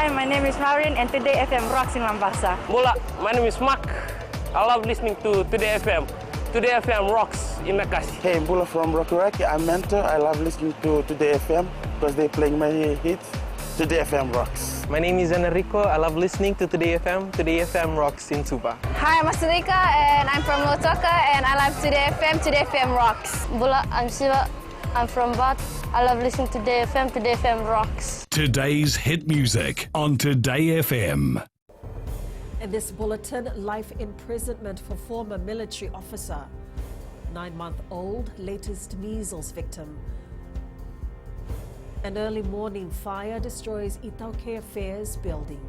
Hi, my name is Maureen and Today FM rocks in Mombasa. Mula, my name is Mark. I love listening to Today FM. Today FM rocks in Makassi. Hey, Bula from Rockawaki. I'm Mentor. I love listening to Today FM because they're playing my hits. Today FM rocks. My name is Enrico. I love listening to Today FM. Today FM rocks in Suva. Hi, I'm Asrika and I'm from Lotoka and I love Today FM. Today FM rocks. Bula, I'm Siva. I'm from Bath. I love listening to Today FM. Today FM rocks. Today's hit music on Today FM. In this bulletin, life imprisonment for former military officer. 9-month-old, latest measles victim. An early morning fire destroys Itauke Affairs building.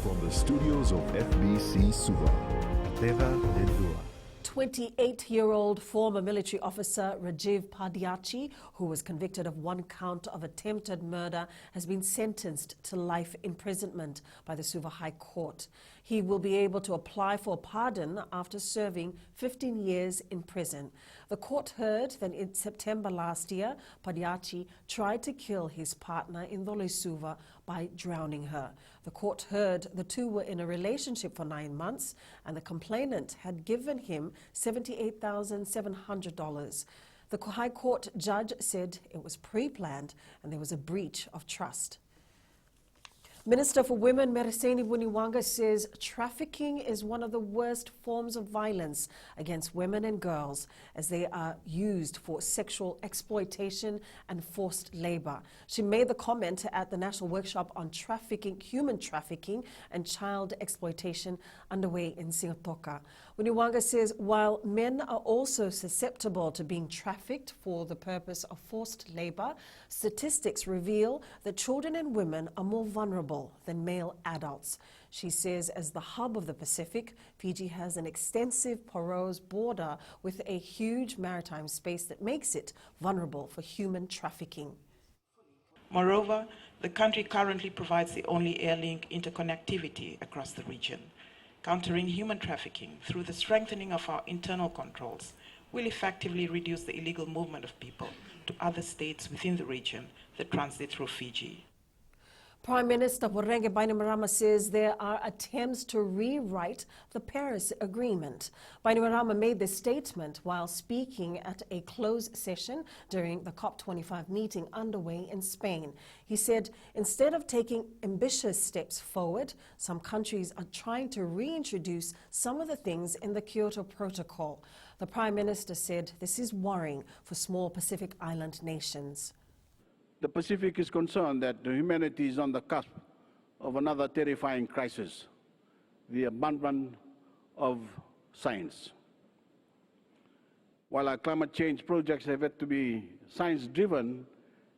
From the studios of FBC Suva, Deva Lendua. 28-year-old former military officer Rajiv Padiachi, who was convicted of 1 count of attempted murder, has been sentenced to life imprisonment by the Suva High Court. He will be able to apply for a pardon after serving 15 years in prison. The court heard that in September last year, Padiachi tried to kill his partner in Suva by drowning her. The court heard the two were in a relationship for 9 months and the complainant had given him $78,700. The High Court judge said it was pre-planned and there was a breach of trust. Minister for Women Mereseni Muniwanga says trafficking is one of the worst forms of violence against women and girls as they are used for sexual exploitation and forced labor. She made the comment at the National Workshop on Trafficking, Human Trafficking and Child Exploitation underway in Singapore. Muniwanga says while men are also susceptible to being trafficked for the purpose of forced labor, statistics reveal that children and women are more vulnerable than male adults. She says as the hub of the Pacific, Fiji has an extensive porous border with a huge maritime space that makes it vulnerable for human trafficking. Moreover, the country currently provides the only air link interconnectivity across the region. Countering human trafficking through the strengthening of our internal controls will effectively reduce the illegal movement of people to other states within the region that transit through Fiji. Prime Minister Porenge Bainimarama says there are attempts to rewrite the Paris Agreement. Bainimarama made this statement while speaking at a closed session during the COP25 meeting underway in Spain. He said instead of taking ambitious steps forward, some countries are trying to reintroduce some of the things in the Kyoto Protocol. The Prime Minister said this is worrying for small Pacific Island nations. The Pacific is concerned that humanity is on the cusp of another terrifying crisis, the abandonment of science. While our climate change projects have had to be science-driven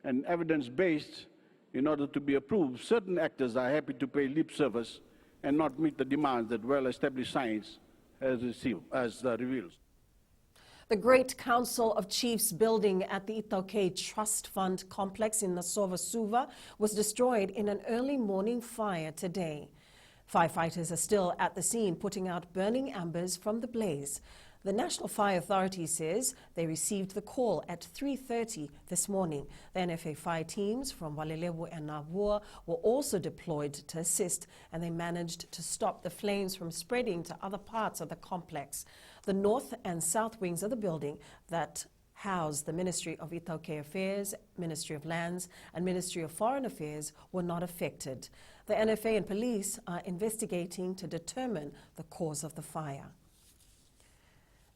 and evidence-based in order to be approved, certain actors are happy to pay lip service and not meet the demands that well-established science has revealed. The Great Council of Chiefs building at the Itauke Trust Fund complex in Nasova Suva was destroyed in an early morning fire today. Firefighters are still at the scene putting out burning embers from the blaze. The National Fire Authority says they received the call at 3:30 this morning. The NFA fire teams from Walelewu and Navua were also deployed to assist, and they managed to stop the flames from spreading to other parts of the complex. The north and south wings of the building that house the Ministry of Itauke Affairs, Ministry of Lands and Ministry of Foreign Affairs were not affected. The NFA and police are investigating to determine the cause of the fire.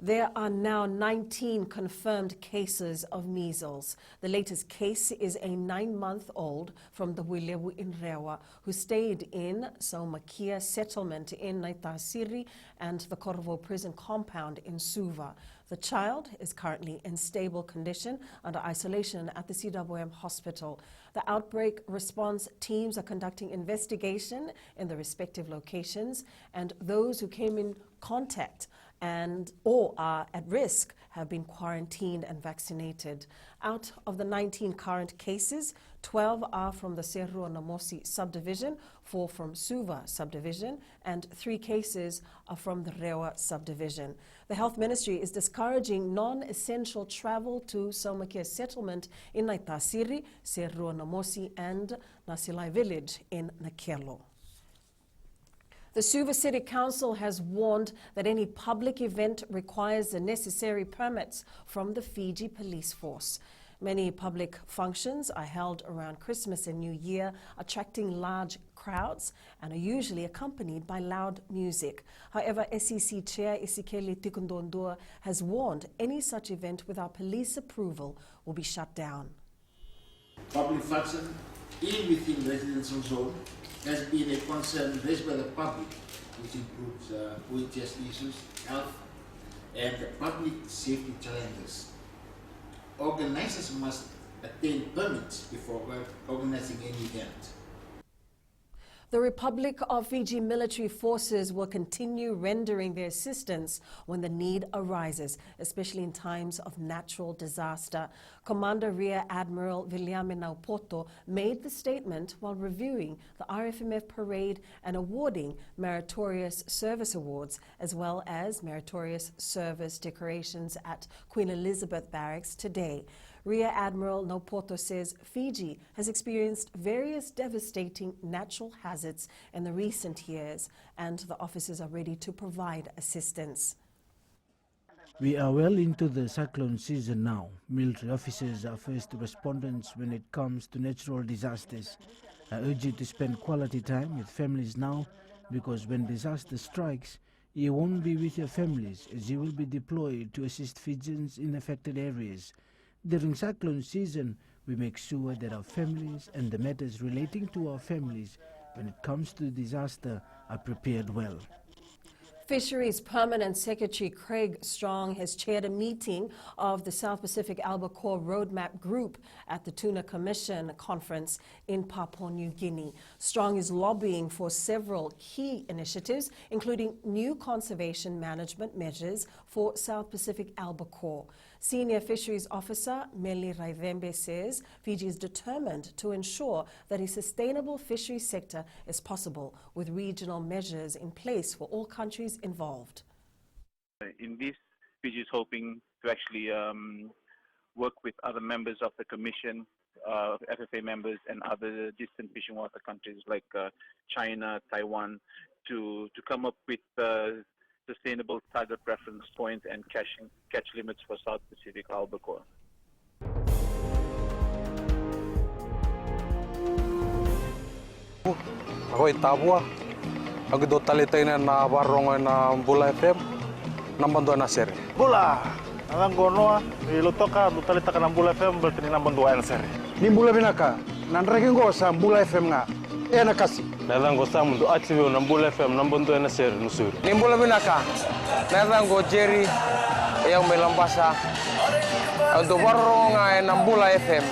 There are now 19 confirmed cases of measles. The latest case is a 9-month-old from the Wilewu in Rewa who stayed in Saumakia settlement in Naitasiri and the Corvo prison compound in Suva. The child is currently in stable condition under isolation at the CWM hospital. The outbreak response teams are conducting investigation in the respective locations, and those who came in contact or are at risk have been quarantined and vaccinated. Out of the 19 current cases, 12 are from the Cerro Namosi subdivision, 4 from Suva subdivision, and 3 cases are from the Rewa subdivision. The Health Ministry is discouraging non-essential travel to Saumakea settlement in Naitasiri, Cerro Namosi, and Nasilai village in Nakelo. The Suva City Council has warned that any public event requires the necessary permits from the Fiji Police Force. Many public functions are held around Christmas and New Year, attracting large crowds and are usually accompanied by loud music. However, SEC Chair Isikeli Tikundondua has warned any such event without police approval will be shut down. Public function within residential zone has been a concern raised by the public, which includes OHS issues, health, and public safety challenges. Organizers must obtain permits before organizing any event. The Republic of Fiji military forces will continue rendering their assistance when the need arises, especially in times of natural disaster. Commander Rear Admiral Viliame Naupoto made the statement while reviewing the RFMF parade and awarding Meritorious Service Awards, as well as Meritorious Service decorations at Queen Elizabeth Barracks today. Rear Admiral Naupoto says Fiji has experienced various devastating natural hazards in the recent years, and the officers are ready to provide assistance. We are well into the cyclone season now. Military officers are first responders when it comes to natural disasters. I urge you to spend quality time with families now, because when disaster strikes, you won't be with your families, as you will be deployed to assist Fijians in affected areas. During cyclone season, we make sure that our families and the matters relating to our families when it comes to disaster are prepared well. Fisheries Permanent Secretary Craig Strong has chaired a meeting of the South Pacific Albacore Roadmap Group at the Tuna Commission Conference in Papua New Guinea. Strong is lobbying for several key initiatives, including new conservation management measures for South Pacific Albacore. Senior Fisheries Officer Meli Raivembe says Fiji is determined to ensure that a sustainable fisheries sector is possible, with regional measures in place for all countries involved. In this, Fiji is hoping to actually work with other members of the Commission, FFA members, and other distant fishing water countries like China, Taiwan, to come up with sustainable target reference points and catch limits for South Pacific albacore. Ahoy tabua, aku do talitay na warong na Bula FM, nambando na sir. Bula, ang gono ilutoka do talita ka ng Bula FM berarti nambando na sir. Ni Bula binaka, nandragin ko sa Bula FM nga. Na kasi. Nadang ko sa mundo atibyo ng Bula FM nambando na sir nusur. Ni Bula binaka, nadang ko Jerry yang melambasa. Do warong ng Bula FM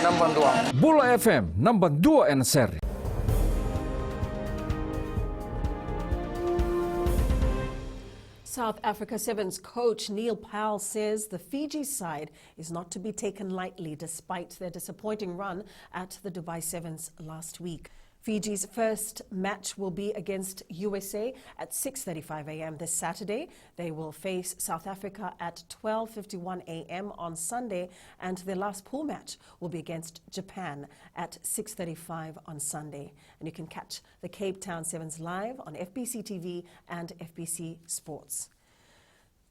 nambando. Bula FM nambando na sir. South Africa Sevens coach Neil Powell says the Fiji side is not to be taken lightly despite their disappointing run at the Dubai Sevens last week. Fiji's first match will be against USA at 6:35 a.m. this Saturday. They will face South Africa at 12:51 a.m. on Sunday, and their last pool match will be against Japan at 6:35 on Sunday. And you can catch the Cape Town Sevens live on FBC TV and FBC Sports.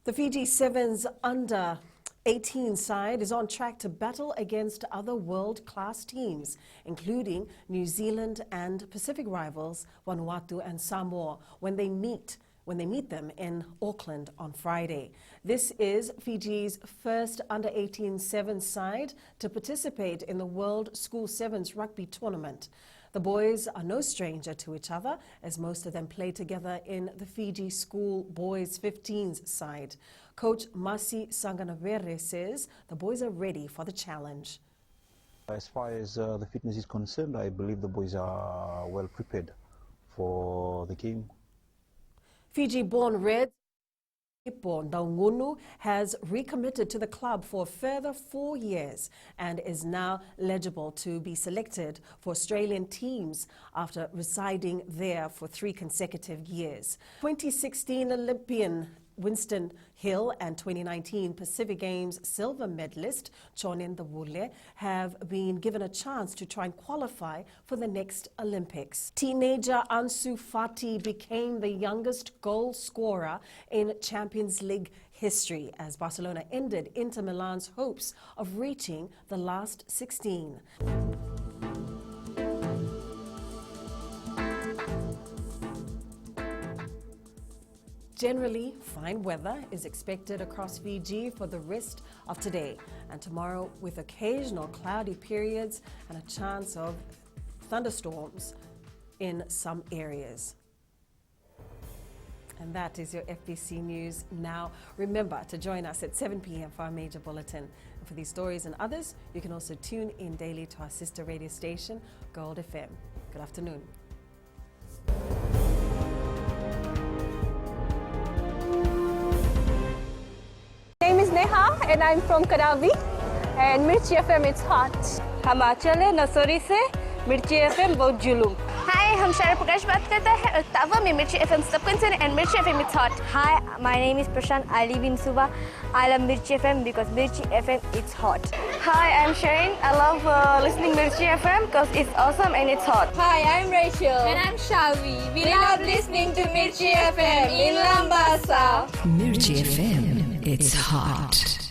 The Fiji Sevens under 18 side is on track to battle against other world-class teams, including New Zealand and Pacific rivals Vanuatu and Samoa when they meet them in Auckland on Friday. This is Fiji's first under-18 sevens side to participate in the World School Sevens Rugby Tournament. The boys are no stranger to each other, as most of them play together in the Fiji School Boys 15s side. Coach Masi Sanganavere says the boys are ready for the challenge. As far as the fitness is concerned, I believe the boys are well prepared for the game. Fiji-born Reds Ipo Ndaungunu has recommitted to the club for a further 4 years and is now eligible to be selected for Australian teams after residing there for 3 consecutive years. 2016 Olympian Winston Hill and 2019 Pacific Games silver medalist Chonin Dawule have been given a chance to try and qualify for the next Olympics. Teenager Ansu Fati became the youngest goal scorer in Champions League history as Barcelona ended Inter Milan's hopes of reaching the last 16. Generally, fine weather is expected across Fiji for the rest of today and tomorrow, with occasional cloudy periods and a chance of thunderstorms in some areas. And that is your FBC News now. Remember to join us at 7 p.m. for our major bulletin. And for these stories and others, you can also tune in daily to our sister radio station, Gold FM. Good afternoon. My name is Neha and I'm from Karavi and Mirchi FM it's hot. हम आंचल है नसोरी से मिर्ची FM बहुत जुलूम. Hi, हम शारा प्रकाश बात करता है और तावा में Mirchi FM सबकंसन and Mirchi FM it's hot. Hi, my name is Prashant. I live in Suva. I love Mirchi FM because Mirchi FM it's hot. Hi, I'm Shane. I love listening Mirchi FM because it's awesome and it's hot. Hi, I'm Rachel. And I'm Shavi. We love listening to Mirchi FM in Lambasa. Mirchi FM, it's hot.